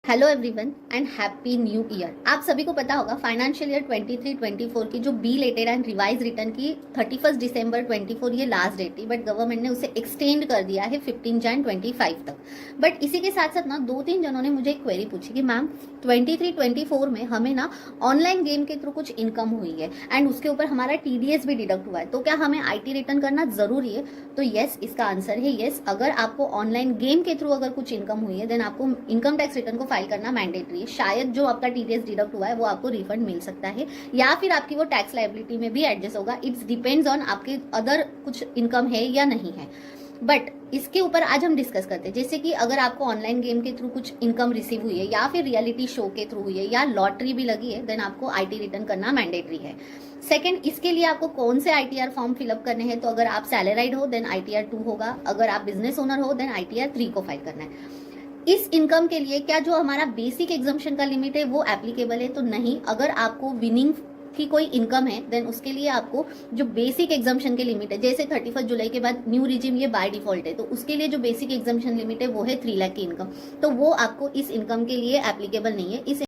Hello everyone and happy new year. आप सभी को पता होगा फाइनेंशियल ईयर 23-24 की जो बी लेटेड एंड रिवाइज रिटर्न की 31 दिसंबर 24 ये लास्ट डेट थी, बट गवर्नमेंट ने उसे एक्सटेंड कर दिया है 15 जन 25 तक। बट इसी के साथ साथ ना 2-3 जनों ने मुझे एक क्वेरी पूछी कि मैम 23-24 में हमें ना ऑनलाइन गेम के थ्रू कुछ इनकम हुई है एंड उसके ऊपर हमारा टीडीएस भी डिडक्ट हुआ है, तो क्या हमें आईटी रिटर्न करना जरूरी है? तो यस, इसका आंसर है यस। अगर आपको ऑनलाइन गेम के थ्रू अगर कुछ इनकम हुई है देन आपको इनकम टैक्स रिटर्न को फाइल करना मैंडेटरी है। शायद जो आपका टीडीएस डिडक्ट हुआ है वो आपको रिफंड मिल सकता है या फिर आपकी वो टैक्स लायबिलिटी में भी एडजस्ट होगा। इट्स डिपेंड्स ऑन आपके अदर कुछ इनकम है या नहीं है। बट इसके ऊपर आज हम डिस्कस करते हैं, जैसे कि अगर आपको ऑनलाइन गेम के थ्रू कुछ इनकम रिसीव हुई है या फिर रियलिटी शो के थ्रू हुई है या लॉटरी भी लगी है देन आपको आईटी रिटर्न करना मैंडेटरी है। सेकंड, इसके लिए आपको कौन से आईटीआर फॉर्म फिलअप करने हैं? तो अगर आप सैलराइड हो देन आईटीआर 2 होगा, अगर आप बिजनेस ओनर हो देन आईटीआर 3 को फाइल करना है। इस इनकम के लिए क्या जो हमारा बेसिक एग्जाम्पशन का लिमिट है वो एप्लीकेबल है? तो नहीं। अगर आपको विनिंग की कोई इनकम है देन उसके लिए आपको जो बेसिक एग्जाम्पशन के लिमिट है, जैसे 31 जुलाई के बाद न्यू रिजिम ये बाय डिफॉल्ट है, तो उसके लिए जो बेसिक एग्जाम्पशन लिमिट है वो है 3 लाख की इनकम, तो वो आपको इस इनकम के लिए एप्लीकेबल नहीं है। इस